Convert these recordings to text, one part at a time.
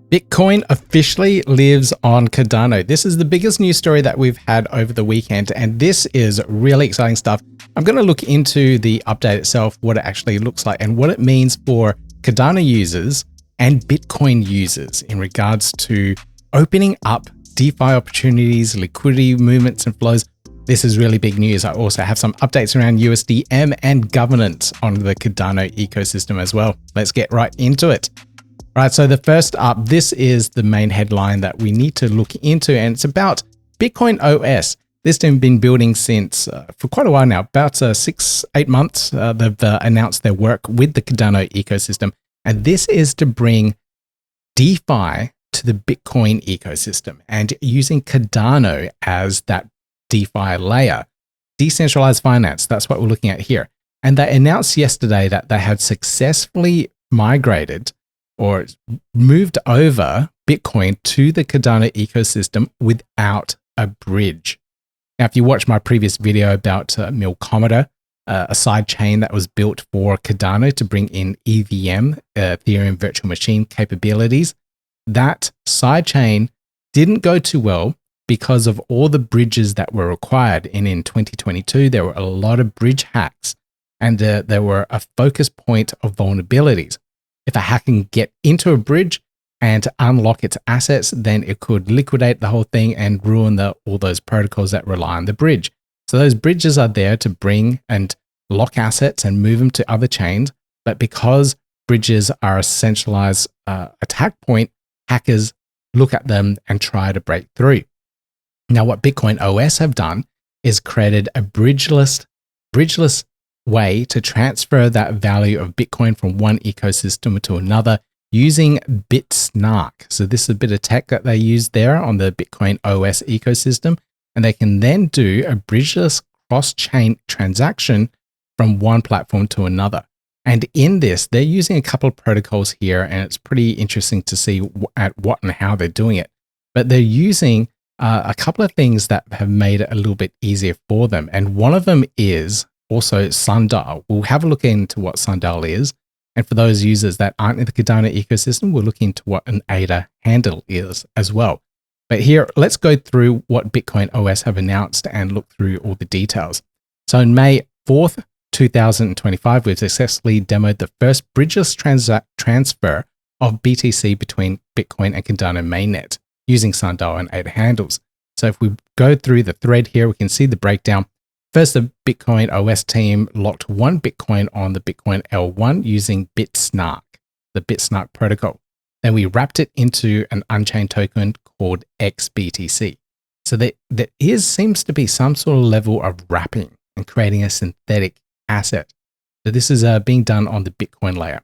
Bitcoin officially lives on Cardano. This is the biggest news story that we've had over the weekend, and this is really exciting stuff. I'm going to look into the update itself, what it actually looks like, and what it means for Cardano users and Bitcoin users in regards to opening up DeFi opportunities, liquidity movements and flows. This is really big news. I also have some updates around USDM and governance on the Cardano ecosystem as well. Let's get right into it. All right, so the first up, this is the main headline that we need to look into, and it's about Bitcoin OS. This team has been building since for quite a while now, about 6-8 months. They've announced their work with the Cardano ecosystem, and this is to bring DeFi to the Bitcoin ecosystem and using Cardano as that DeFi layer. Decentralized finance, that's what we're looking at here. And they announced yesterday that they had successfully migrated or moved over Bitcoin to the Cardano ecosystem without a bridge. Now, if you watch my previous video about Milcometer, a side chain that was built for Cardano to bring in EVM, Ethereum Virtual Machine capabilities, that side chain didn't go too well because of all the bridges that were required. And in 2022, there were a lot of bridge hacks, and there were a focus point of vulnerabilities. If a hacker can get into a bridge and unlock its assets, then it could liquidate the whole thing and ruin all those protocols that rely on the bridge. So those bridges are there to bring and lock assets and move them to other chains. But because bridges are a centralized attack point, hackers look at them and try to break through. Now, what Bitcoin OS have done is created a bridgeless way to transfer that value of Bitcoin from one ecosystem to another using BitSnark. So this is a bit of tech that they use there on the Bitcoin OS ecosystem, and they can then do a bridgeless cross-chain transaction from one platform to another. And in this, they're using a couple of protocols here, and it's pretty interesting to see at what and how they're doing it. But they're using a couple of things that have made it a little bit easier for them. And one of them is also Sundial. We'll have a look into what Sundial is. And for those users that aren't in the Cardano ecosystem, we'll look into what an ADA handle is as well. But here, let's go through what Bitcoin OS have announced and look through all the details. So on May 4th, 2025, we've successfully demoed the first bridgeless transfer of BTC between Bitcoin and Cardano mainnet using Sundial and ADA handles. So if we go through the thread here, we can see the breakdown. First, the Bitcoin OS team locked one Bitcoin on the Bitcoin L1 using BitSnark, the BitSnark protocol. Then we wrapped it into an unchained token called XBTC. So there seems to be some sort of level of wrapping and creating a synthetic asset. So this is being done on the Bitcoin layer.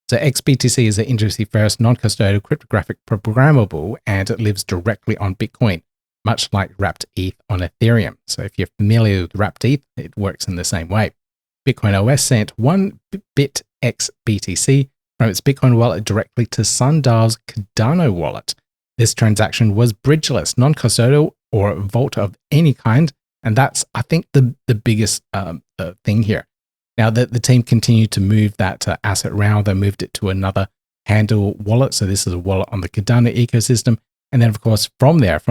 So XBTC is an industry-first non-custodial cryptographic programmable, and it lives directly on Bitcoin, much like wrapped ETH on Ethereum. So if you're familiar with wrapped ETH, it works in the same way. Bitcoin OS sent one bit XBTC from its Bitcoin wallet directly to Sundial's Cardano wallet. This transaction was bridgeless, non-custodial, or a vault of any kind, and that's, I think, the biggest thing here. Now, the team continued to move that asset around. They moved it to another handle wallet. So this is a wallet on the Cardano ecosystem. And then, of course, from that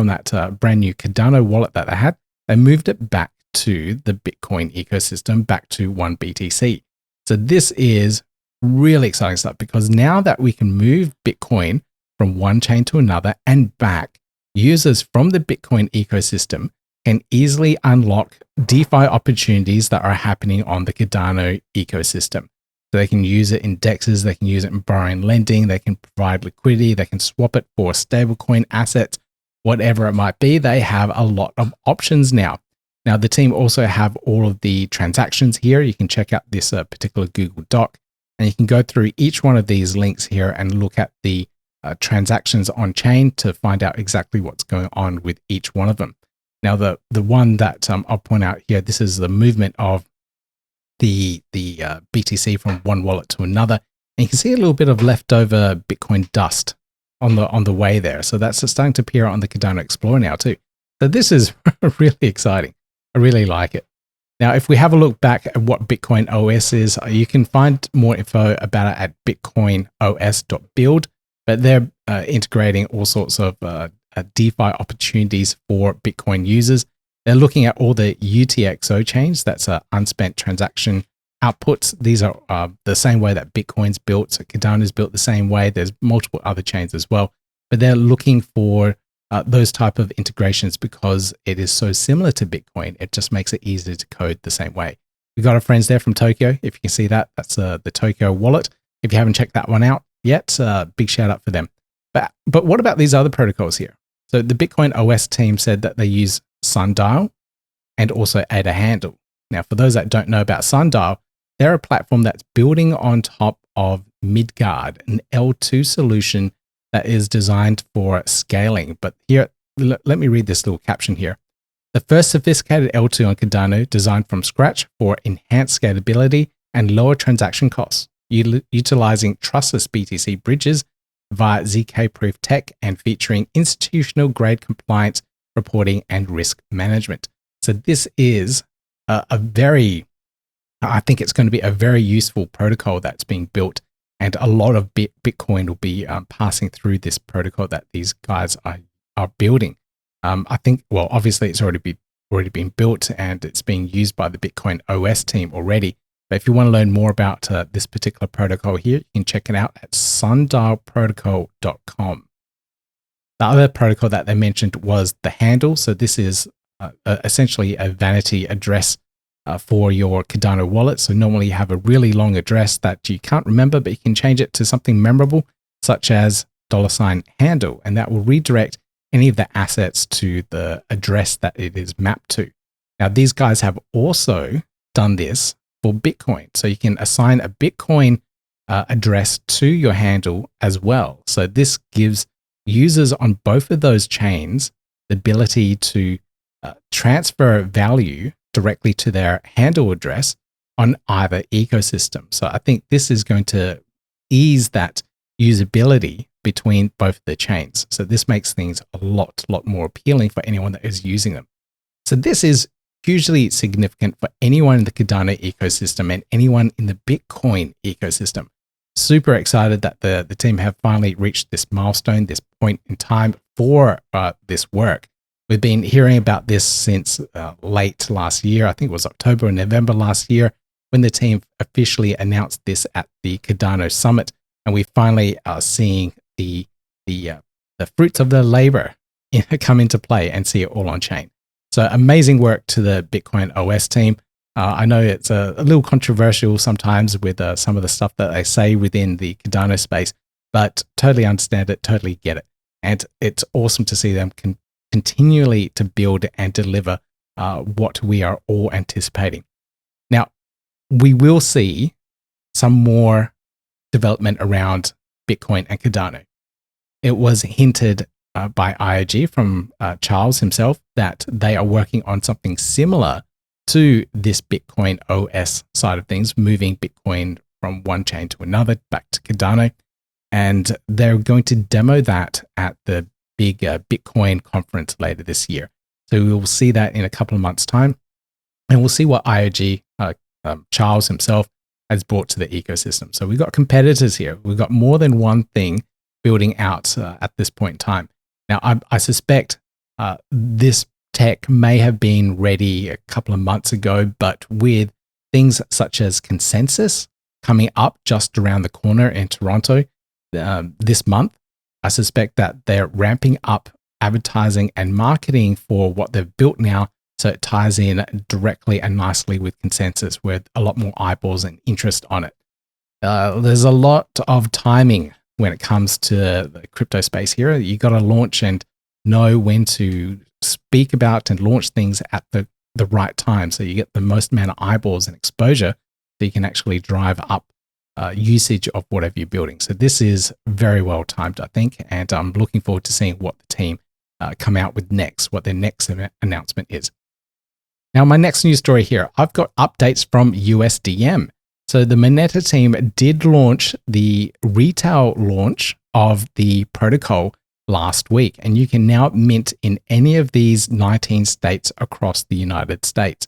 brand new Cardano wallet that they had, they moved it back to the Bitcoin ecosystem, back to one BTC. So this is really exciting stuff, because now that we can move Bitcoin from one chain to another and back, users from the Bitcoin ecosystem can easily unlock DeFi opportunities that are happening on the Cardano ecosystem. So they can use it in DEXs, they can use it in borrowing, lending, they can provide liquidity, they can swap it for stablecoin assets, whatever it might be. They have a lot of options now. Now, the team also have all of the transactions here. You can check out this particular Google Doc, and you can go through each one of these links here and look at the transactions on chain to find out exactly what's going on with each one of them. Now, the one that I'll point out here, this is the movement of the BTC from one wallet to another. And you can see a little bit of leftover Bitcoin dust on the way there. So that's starting to appear on the Cardano Explorer now too. So this is really exciting. I really like it. Now, if we have a look back at what Bitcoin OS is, you can find more info about it at bitcoinos.build. but they're integrating all sorts of DeFi opportunities for Bitcoin users. They're looking at all the UTXO chains, that's unspent transaction outputs. These are the same way that Bitcoin's built. So Cardano is built the same way. There's multiple other chains as well, but they're looking for those type of integrations because it is so similar to Bitcoin. It just makes it easier to code the same way. We've got our friends there from Tokyo. If you can see that, that's the Tokyo wallet. If you haven't checked that one out yet, big shout out for them. But what about these other protocols here? So the Bitcoin OS team said that they use Sundial and also ADAOZ. Now, for those that don't know about Sundial, they're a platform that's building on top of Midgard, an L2 solution that is designed for scaling. But here, let me read this little caption here. The first sophisticated L2 on Cardano designed from scratch for enhanced scalability and lower transaction costs, utilizing trustless BTC bridges via ZK-proof tech and featuring institutional-grade compliance reporting and risk management. So this is I think it's going to be a very useful protocol that's being built, and a lot of Bitcoin will be passing through this protocol that these guys are building. I think, well, obviously it's already been built and it's being used by the Bitcoin OS team already. But if you want to learn more about this particular protocol here, you can check it out at sundialprotocol.com. The other protocol that they mentioned was the handle. So this is essentially a vanity address for your Cardano wallet. So normally you have a really long address that you can't remember, but you can change it to something memorable, such as $handle, and that will redirect any of the assets to the address that it is mapped to. Now, these guys have also done this for Bitcoin. So you can assign a Bitcoin address to your handle as well. So this gives users on both of those chains the ability to transfer value directly to their handle address on either ecosystem. So I think this is going to ease that usability between both the chains. So this makes things a lot more appealing for anyone that is using them. So this is hugely significant for anyone in the Cardano ecosystem and anyone in the Bitcoin ecosystem. Super excited that the team have finally reached this milestone, this point in time for this work. We've been hearing about this since late last year. I think it was October and November last year when the team officially announced this at the Cardano Summit. And we finally are seeing the fruits of their labor come into play and see it all on chain. So amazing work to the Bitcoin OS team. I know it's a little controversial sometimes with some of the stuff that they say within the Cardano space, but totally understand it, totally get it. And it's awesome to see them continually to build and deliver what we are all anticipating. Now, we will see some more development around Bitcoin and Cardano. It was hinted by IOG from Charles himself that they are working on something similar to this Bitcoin OS side of things, moving Bitcoin from one chain to another back to Cardano. And they're going to demo that at the big Bitcoin conference later this year. So we will see that in a couple of months' time. And we'll see what IOG, Charles himself, has brought to the ecosystem. So we've got competitors here. We've got more than one thing building out at this point in time. Now, I suspect this tech may have been ready a couple of months ago, but with things such as consensus coming up just around the corner in Toronto this month, I suspect that they're ramping up advertising and marketing for what they've built now, so it ties in directly and nicely with consensus with a lot more eyeballs and interest on it. There's a lot of timing when it comes to the crypto space here. You got to launch and know when to speak about and launch things at the right time, so you get the most amount of eyeballs and exposure so you can actually drive up usage of whatever you're building. So this is very well timed, I think, and I'm looking forward to seeing what the team come out with next, what their next announcement is. Now, my next news story here, I've got updates from USDM. So the Moneta team did launch the retail launch of the protocol last week, and you can now mint in any of these 19 states across the United States.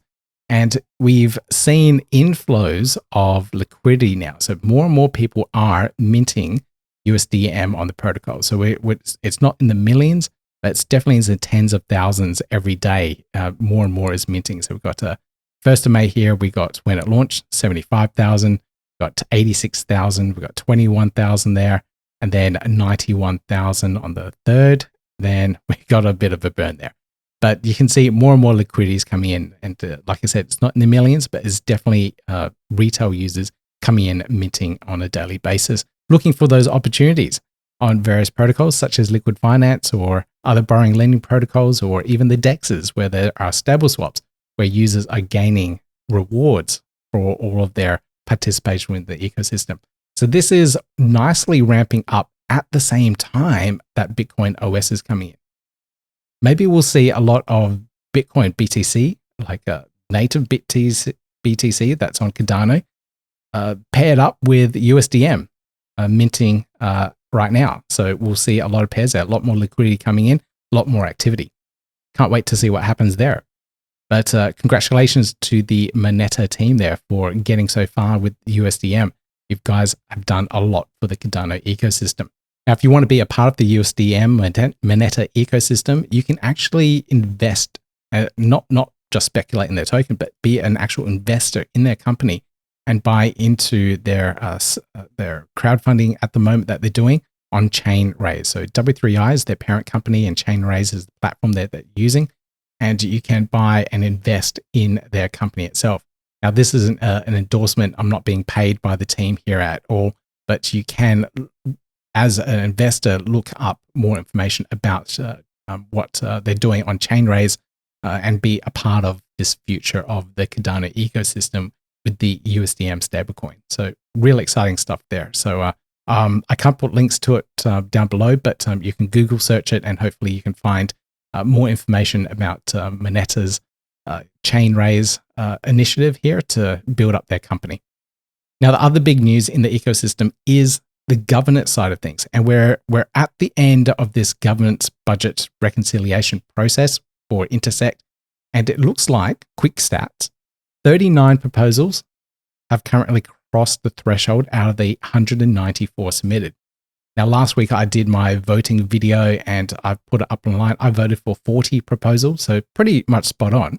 And we've seen inflows of liquidity now. So more and more people are minting USDM on the protocol. So it's not in the millions, but it's definitely in the tens of thousands every day. More and more is minting. So we've got 1st of May here. We got when it launched 75,000, got 86,000, we got 21,000 there, and then 91,000 on the 3rd. Then we got a bit of a burn there. But you can see more and more liquidity is coming in. And like I said, it's not in the millions, but it's definitely retail users coming in, minting on a daily basis, looking for those opportunities on various protocols such as liquid finance or other borrowing lending protocols, or even the DEXs where there are stable swaps where users are gaining rewards for all of their participation in the ecosystem. So this is nicely ramping up at the same time that Bitcoin OS is coming in. Maybe we'll see a lot of Bitcoin BTC, like a native BTC that's on Cardano, paired up with USDM minting right now. So we'll see a lot of pairs there, a lot more liquidity coming in, a lot more activity. Can't wait to see what happens there. But congratulations to the Moneta team there for getting so far with USDM. You guys have done a lot for the Cardano ecosystem. Now, if you want to be a part of the USDM Moneta ecosystem, you can actually invest, not just speculate in their token, but be an actual investor in their company and buy into their crowdfunding at the moment that they're doing on Chainraise. So W3I is their parent company, and Chainraise is the platform that they're using. And you can buy and invest in their company itself. Now, this isn't an endorsement. I'm not being paid by the team here at all, but you can, as an investor, look up more information about what they're doing on Chainraise and be a part of this future of the Cardano ecosystem with the USDM stablecoin. So really exciting stuff there. So I can't put links to it down below, but you can Google search it and hopefully you can find more information about Moneta's Chainraise initiative here to build up their company. Now, the other big news in the ecosystem is the governance side of things. And we're at the end of this governance budget reconciliation process for Intersect. And it looks like, quick stats, 39 proposals have currently crossed the threshold out of the 194 submitted. Now, last week I did my voting video and I put it up online. I voted for 40 proposals, so pretty much spot on.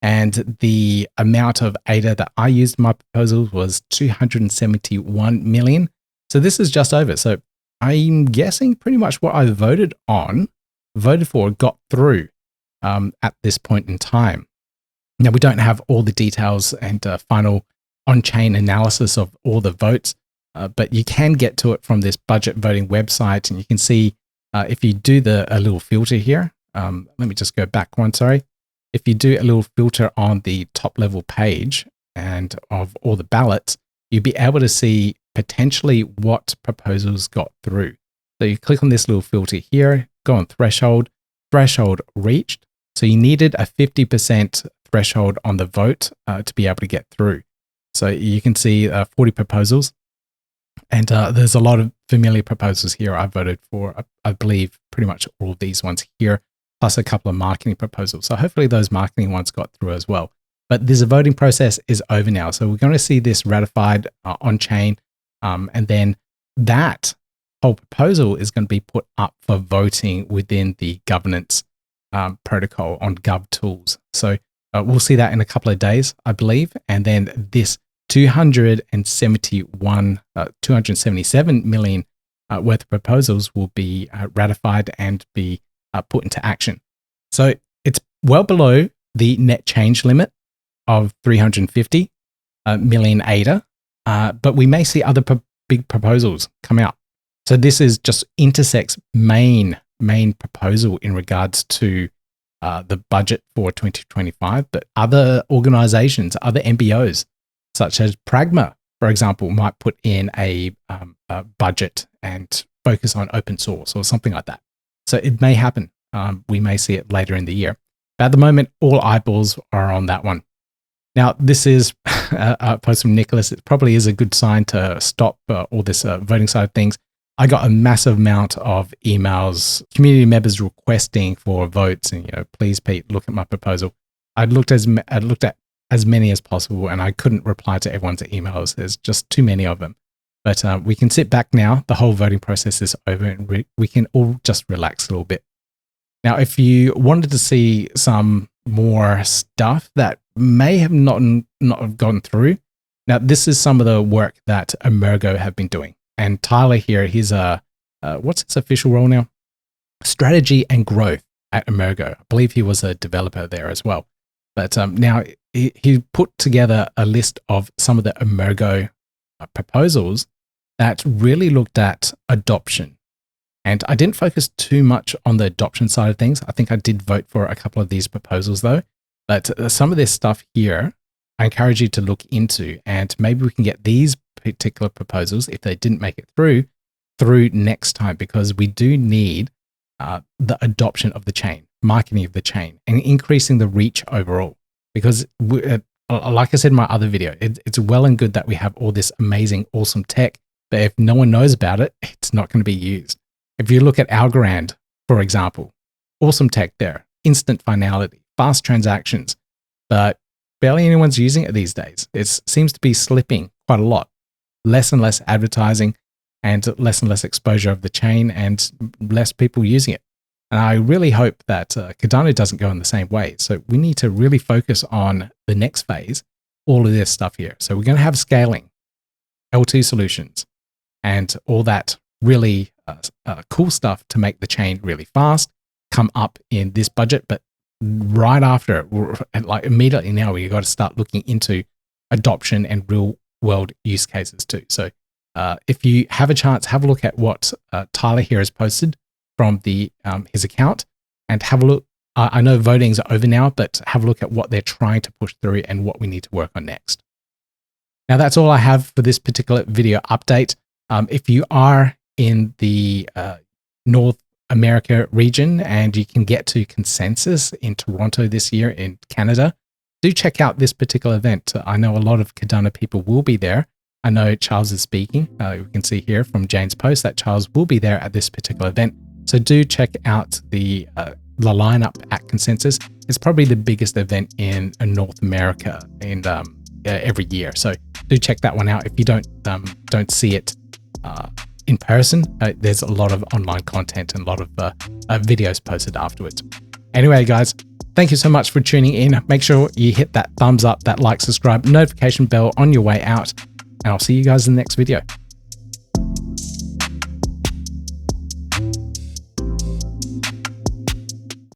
And the amount of ADA that I used in my proposals was 271 million. So this is just over. So I'm guessing pretty much what I voted for got through at this point in time. Now, we don't have all the details and final on-chain analysis of all the votes, but you can get to it from this budget voting website. And you can see if you do a little filter here, let me just go back one, sorry. If you do a little filter on the top level page and of all the ballots, you'll be able to see potentially what proposals got through. So you click on this little filter here, go on threshold reached. So you needed a 50% threshold on the vote to be able to get through. So you can see 40 proposals. And there's a lot of familiar proposals here. I voted for, I believe, pretty much all of these ones here, plus a couple of marketing proposals. So hopefully those marketing ones got through as well. But this voting process is over now. So we're going to see this ratified on-chain. And then that whole proposal is going to be put up for voting within the governance protocol on GovTools. So we'll see that in a couple of days, I believe. And then this 277 million worth of proposals will be ratified and be put into action. So it's well below the net change limit of 350 million ADA, but we may see other big proposals come out. So this is just Intersect's main proposal in regards to the budget for 2025, but other organizations, other MBOs, such as Pragma, for example, might put in a budget and focus on open source or something like that. So it may happen. We may see it later in the year. But at the moment, all eyeballs are on that one. Now, this is a post from Nicholas. It probably is a good sign to stop all this voting side of things. I got a massive amount of emails, community members requesting for votes, and please, Pete, look at my proposal. I looked at as many as possible, and I couldn't reply to everyone's emails. There's just too many of them. But we can sit back now. The whole voting process is over, and we can all just relax a little bit. Now, if you wanted to see some more stuff that may have not have gone through, now this is some of the work that Emergo have been doing. And Tyler here, he's what's his official role now? Strategy and growth at Emergo. I believe he was a developer there as well. But now he put together a list of some of the Emergo proposals that really looked at adoption. And I didn't focus too much on the adoption side of things. I think I did vote for a couple of these proposals though. But some of this stuff here, I encourage you to look into, and maybe we can get these particular proposals, if they didn't make it through next time, because we do need the adoption of the chain, marketing of the chain, and increasing the reach overall. Because like I said in my other video, it's well and good that we have all this amazing, awesome tech, but if no one knows about it, it's not going to be used. If you look at Algorand, for example, awesome tech there, instant finality, fast transactions, but barely anyone's using it these days. It seems to be slipping quite a lot. Less and less advertising and less exposure of the chain, and less people using it. And I really hope that Cardano doesn't go in the same way. So we need to really focus on the next phase, all of this stuff here. So we're going to have scaling, L2 solutions, and all that really cool stuff to make the chain really fast come up in this budget. But right after it, like immediately now, we've got to start looking into adoption and real world use cases too. So if you have a chance, have a look at what Tyler here has posted from his account, and have a look. I know voting's over now, but have a look at what they're trying to push through and what we need to work on next. Now that's all I have for this particular video update. If you are in the North America region and you can get to Consensus in Toronto this year in Canada, do check out this particular event. I know a lot of Cardano people will be there. I know Charles is speaking. We can see here from Jane's post that Charles will be there at this particular event. So do check out the lineup at Consensus. It's probably the biggest event in North America in every year. So do check that one out. If you don't see it in person, there's a lot of online content and a lot of videos posted afterwards. Anyway, guys, thank you so much for tuning in. Make sure you hit that thumbs up, that like, subscribe, notification bell on your way out, and I'll see you guys in the next video.